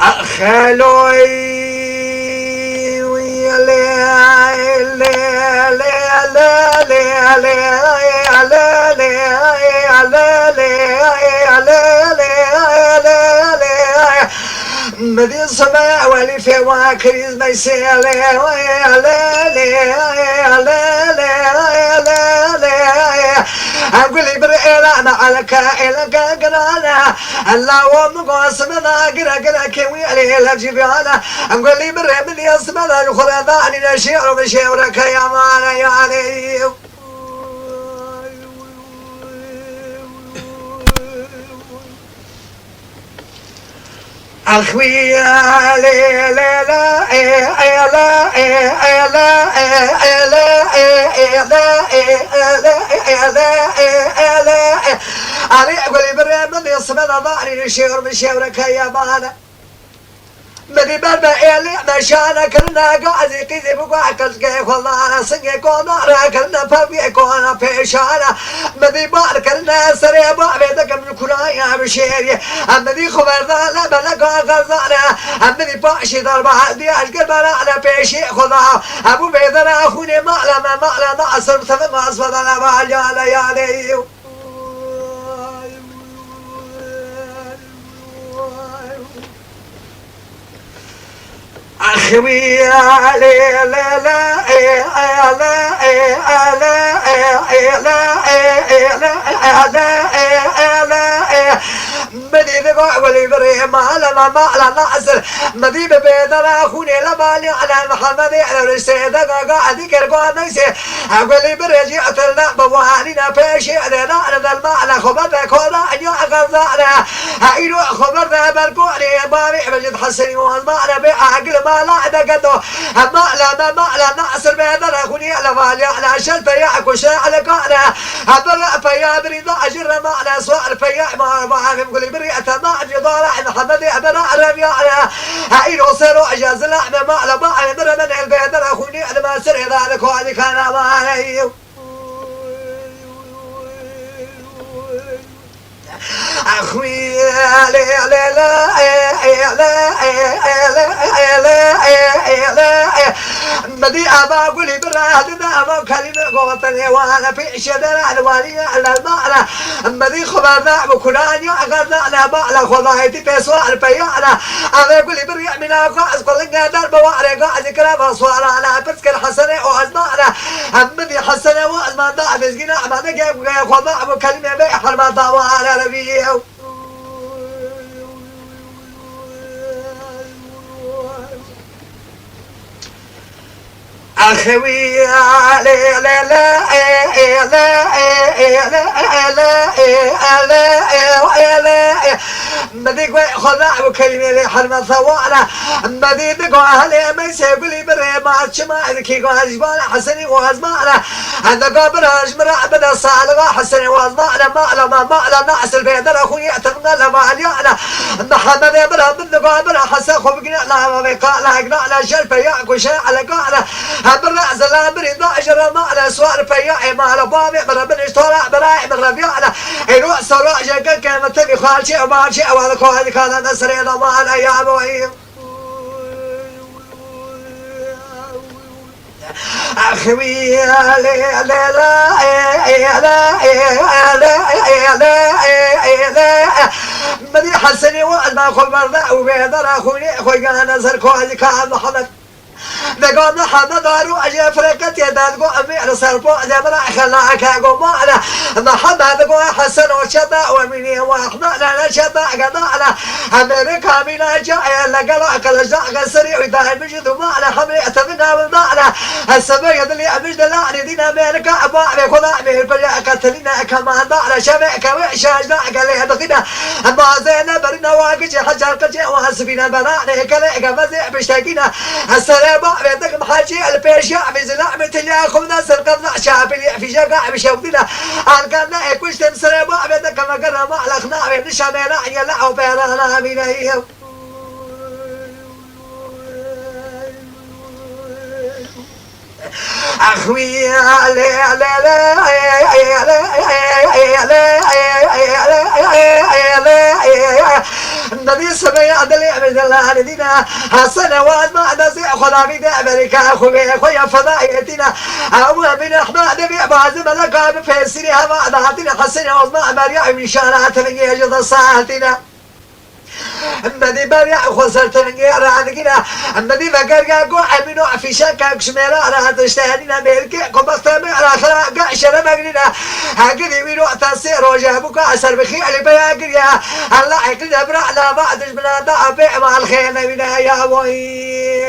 خالوي مدين سماء ولي في واكريز ميسي أقول لي برئيلانا على كائلك قرانا اللهم قاسمنا قرا كوي عليه الجبانا أقول لي برئ من يسمنا يخلداني نشير بشيرك يا مانا يا علي أخوي لا لا لا لا لا علي أقول بريم يصبر ضاري نشير بشيرك يا مانا مدي بربا إلي مشانا كرنا قاعدي قيدي بقاعد كالسقي والله أنا سقي كونا كرنا فبي كونا فيشانا مدي بار كرنا سري بابي دقم الكرايا بشيري مدي خبر ذا لما لقا غزانا مدي باشي ضربة دي أشقر بلانا بيشي خدا أبو بيدنا أخوني مألا ناصر تفهم أصفد أنا باليانا يالي أخوي لا لا لا لا مدي بقى ولي بري ما لا ناصر مدي ببيدنا أخوني لبالي على محمد على رسالة قاعد يكرقوا نيسي أقولي بري جئتنا بوانينا بيشي لنا ذا المعنى خبرنا كونا أن يغزانا هايلو خبرنا برقوني بابي بجد حسني والمعنى بأعقل ما لا دقدو ما لا ناصر بيدنا أخوني لبالي على شل فياك وشاعل قانا هبرا فيا بريضا أجر معنا سؤال فيا ما بعرف قولي بري أتما جدارة محمد أبنا ربيعنا هايلو سيرو أجاز لحمة ما من البيدنا أخوني لما سر ذلك وهذه كان ما عليه أخوي لا لا لا مدي أبا قولي برادنا أبا كلمة قوتني وأنا في شدنا الوالي على المعنى مدي خبرنا بكلاني أغرنا بعلى خضايتي بسوء الفيانا أبا قولي بريع من أقاس قلنا درب وعلى قاعد كلام صوار على بسك الحسنة وأزمانا مدي حسنة وأزمان دا بسقنا ما نجيب خضاء بكلمة بيحر ما ضاوى على نبيه أخوي لا لا لا مدي خذا وكلمة حرم ثوانا مدي دقوا أهلي ما يسيقولي بري ما عدشما ذكي قوا جبال حسني وازمانا عند قابل أجمرع بدا صالغا حسني وازمانا ما لا نعس البيدر أخوي أتمنى لما عليانا محمد يبرا من قابل حسن خبقنا لا ما بيقال قنا شرفة يأكل شيء على قانا برا زلام بري ضاجر معنا سوار فياعي مع بابي برا بنش طلع براعي من ربيعنا إنو سراء جاكا كما تبي خال شيء وما شيء وهذا كوهدي كان نسرينا معنا يا أبوي أخوي لا لا لا مدي حسني وأنا خبرنا وبيدر أخوني أخوي كان نزل كوهدي كان محمد نقول محمد أروح فرقت يداد قو أمير سربو جبرا خلاك قمانا محمد قو حسن وشبا ومني وأحمدنا نشبا قضانا أمريكا من جاء لقلا كالجاء سريع ويداهم بجد معنا حمية منا بالمعنى السبيل اللي أمجد لعني دين أمريكا أبوعي كل أمير فليأك تلنا كما دعنا شبيك وإشاج دعك اللي دقنا أما زينا برنا واقج حجر قجي وحسبنا بناني كليك فزيع بشتاقنا السلام بيدك محاجي البيشاع بزلع مثل ياخذنا سرقنا شعبي في جقاع بشوطنا أرقنا إكوش تمسر بيدك ما قرر ما لخنا بنشامنا يلعو بيرانا من أيام أخوي لا لا لا الذي سمي عدلي عبد الله ندينا السنوات ما نسي خلا بيد أمريكا خويا فضائيتنا أو من أحمد نبي بعض ملكا بفسرها ما نعطينا حسن وما مريم من شارعات من يجد ساعتنا الذي بريء خسرت من غير عندنا الذي فكر جو عملوا في شك كشميرا راح تشتهينا ملك قبضت من آخر قاشر مجننا هكذا منو تسير وجابك عسر بخيل بياقيا الله يكذب برعنا بعد من ضعف مع الخير منا يا وي